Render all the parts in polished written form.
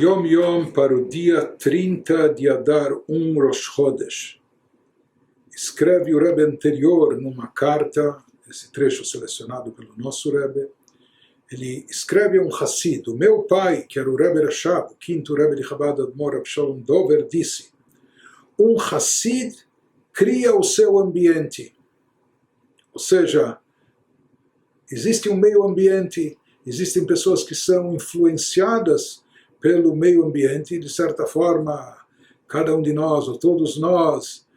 Yom Yom para o dia 30 de Adar Rosh Chodesh. Escreve o Rebbe anterior numa carta, esse trecho selecionado pelo nosso Rebbe. Ele escreve a um Hassid. O meu pai, que era o Rebbe Rashab, o quinto Rebbe de Chabad Admor Avshalom Dover, disse: um Hassid cria o seu ambiente. Ou seja, existe um meio ambiente, existem pessoas que são influenciadas pelo meio ambiente, de certa forma, cada um de nós, ou todos nós,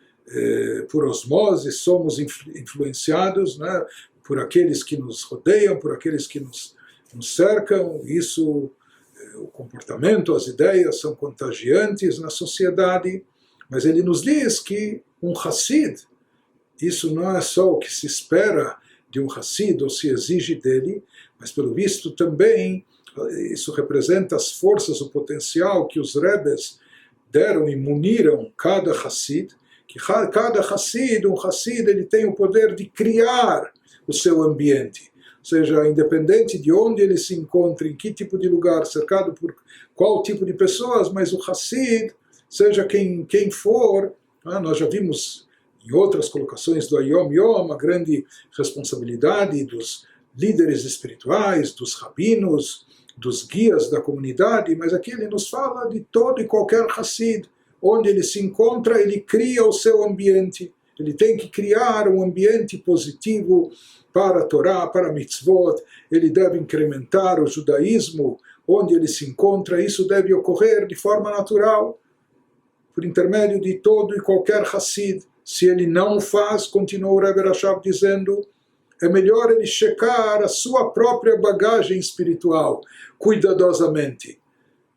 por osmose, somos influenciados, né, por aqueles que nos rodeiam, por aqueles que nos cercam. Isso, o comportamento, as ideias são contagiantes na sociedade, mas ele nos diz que um Hassid, isso não é só o que se espera de um Hassid, ou se exige dele, mas pelo visto também isso representa as forças, o potencial que os Rebes deram e muniram cada Hassid, que cada Hassid, um Hassid, ele tem o poder de criar o seu ambiente. Ou seja, independente de onde ele se encontre, em que tipo de lugar, cercado por qual tipo de pessoas, mas o Hassid, seja quem for, nós já vimos em outras colocações do Yom Yom a grande responsabilidade dos líderes espirituais, dos rabinos, dos guias da comunidade, mas aqui ele nos fala de todo e qualquer Hassid. Onde ele se encontra, ele cria o seu ambiente. Ele tem que criar um ambiente positivo para a Torá, para a mitzvot. Ele deve incrementar o judaísmo onde ele se encontra. Isso deve ocorrer de forma natural, por intermédio de todo e qualquer Hassid. Se ele não o faz, continua o Rebbe Rashab dizendo, é melhor ele checar a sua própria bagagem espiritual cuidadosamente.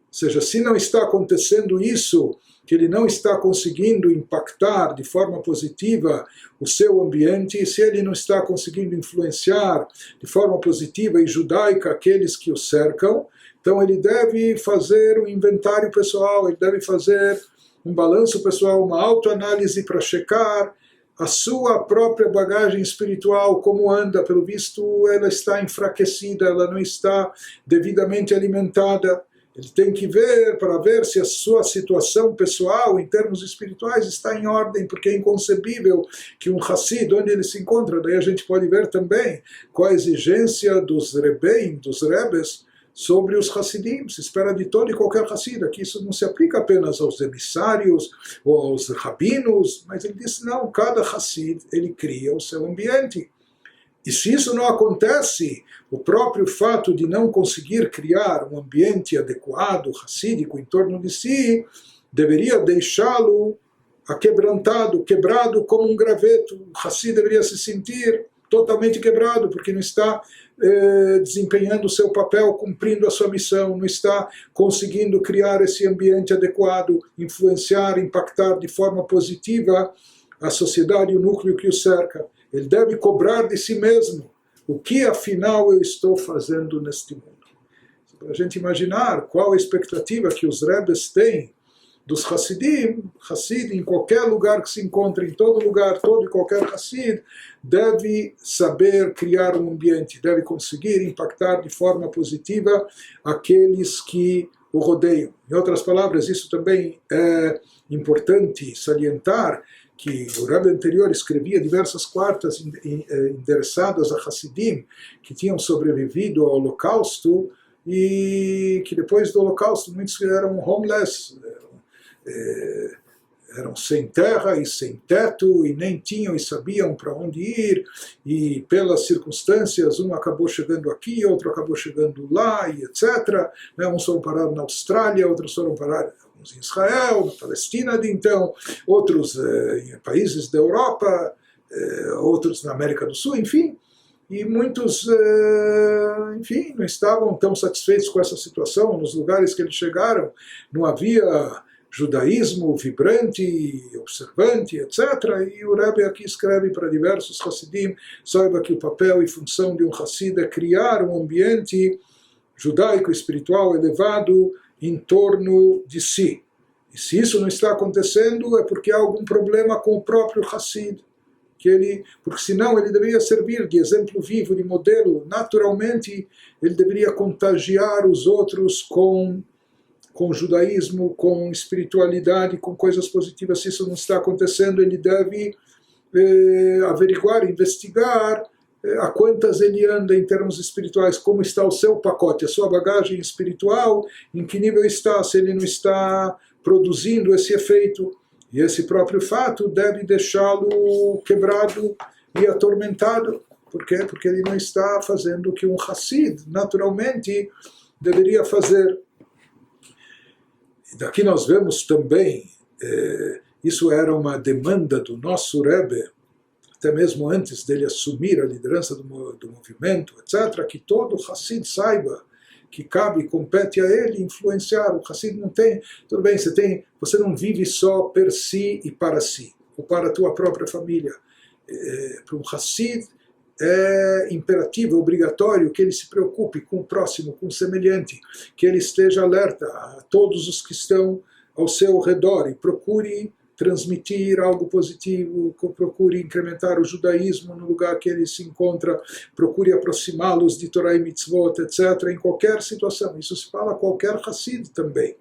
Ou seja, se não está acontecendo isso, que ele não está conseguindo impactar de forma positiva o seu ambiente, se ele não está conseguindo influenciar de forma positiva e judaica aqueles que o cercam, então ele deve fazer um inventário pessoal, ele deve fazer um balanço pessoal, uma autoanálise para checar a sua própria bagagem espiritual, como anda. Pelo visto, ela está enfraquecida, ela não está devidamente alimentada. Ele tem que ver para ver se a sua situação pessoal, em termos espirituais, está em ordem, porque é inconcebível que um Hassid, onde ele se encontra, daí a gente pode ver também qual a exigência dos Rebbeim, dos Rebes, sobre os Hassidim. Se espera de todo e qualquer Hassid, que isso não se aplica apenas aos emissários ou aos rabinos, mas ele disse, não, cada Hassid, ele cria o seu ambiente. E se isso não acontece, o próprio fato de não conseguir criar um ambiente adequado, hassídico, em torno de si, deveria deixá-lo aquebrantado, quebrado como um graveto. O Hassid deveria se sentir totalmente quebrado, porque não está desempenhando o seu papel, cumprindo a sua missão, não está conseguindo criar esse ambiente adequado, influenciar, impactar de forma positiva a sociedade e o núcleo que o cerca. Ele deve cobrar de si mesmo o que afinal eu estou fazendo neste mundo. Para a gente imaginar qual a expectativa que os Rebes têm dos Hassidim. Hassid, em qualquer lugar que se encontre, em todo lugar, todo e qualquer Hassid, deve saber criar um ambiente, deve conseguir impactar de forma positiva aqueles que o rodeiam. Em outras palavras, isso também é importante salientar, que o Rebbe anterior escrevia diversas cartas endereçadas a Hassidim que tinham sobrevivido ao Holocausto e que depois do Holocausto muitos eram homeless, eram sem terra e sem teto e nem tinham e sabiam para onde ir, e pelas circunstâncias um acabou chegando aqui, outro acabou chegando lá e etc. Uns foram parar na Austrália, outros foram parar em Israel, na Palestina de então, outros em países da Europa, outros na América do Sul, enfim. E muitos, enfim, não estavam tão satisfeitos com essa situação. Nos lugares que eles chegaram, não havia judaísmo vibrante, observante, etc. E o Rebbe aqui escreve para diversos Hassidim, saiba que o papel e função de um Hassid é criar um ambiente judaico, espiritual, elevado, em torno de si. E se isso não está acontecendo, é porque há algum problema com o próprio Hassid. Porque senão ele deveria servir de exemplo vivo, de modelo. Naturalmente, ele deveria contagiar os outros com com judaísmo, com espiritualidade, com coisas positivas. Se isso não está acontecendo, ele deve averiguar, investigar a quantas ele anda em termos espirituais, como está o seu pacote, a sua bagagem espiritual, em que nível está, se ele não está produzindo esse efeito. E esse próprio fato deve deixá-lo quebrado e atormentado. Por quê? Porque ele não está fazendo o que um Hassid naturalmente deveria fazer. E daqui nós vemos também, isso era uma demanda do nosso Rebbe, até mesmo antes dele assumir a liderança do movimento, etc., que todo Hassid saiba que cabe e compete a ele influenciar. O Hassid não tem, tudo bem, você não vive só per si e para si, ou para a tua própria família. Para um Hassid é imperativo, obrigatório que ele se preocupe com o próximo, com o semelhante, que ele esteja alerta a todos os que estão ao seu redor e procure transmitir algo positivo, procure incrementar o judaísmo no lugar que ele se encontra, procure aproximá-los de Torah e Mitzvot, etc., em qualquer situação. Isso se fala a qualquer Hassid também.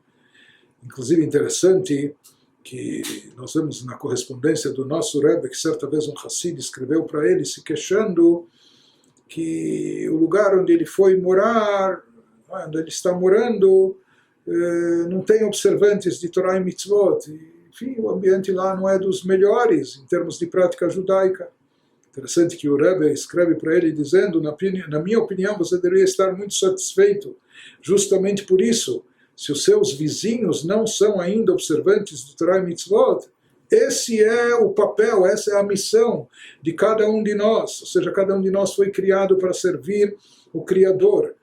Inclusive, interessante que nós vemos na correspondência do nosso Rebbe, que certa vez um Hassid escreveu para ele, se queixando que o lugar onde ele foi morar, onde ele está morando, não tem observantes de Torah e Mitzvot. Enfim, o ambiente lá não é dos melhores em termos de prática judaica. Interessante que o Rebbe escreve para ele dizendo, na minha opinião, você deveria estar muito satisfeito, justamente por isso. Se os seus vizinhos não são ainda observantes do Torah e Mitzvot, esse é o papel, essa é a missão de cada um de nós. Ou seja, cada um de nós foi criado para servir o Criador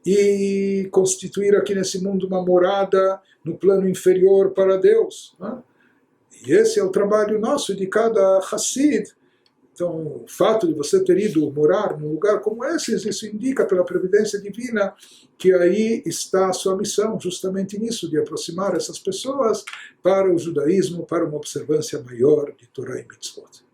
e constituir aqui nesse mundo uma morada no plano inferior para Deus. Né? E esse é o trabalho nosso, de cada Hassid. Então, o fato de você ter ido morar num lugar como esse, isso indica pela previdência divina que aí está a sua missão, justamente nisso, de aproximar essas pessoas para o judaísmo, para uma observância maior de Torah e Mitzvot.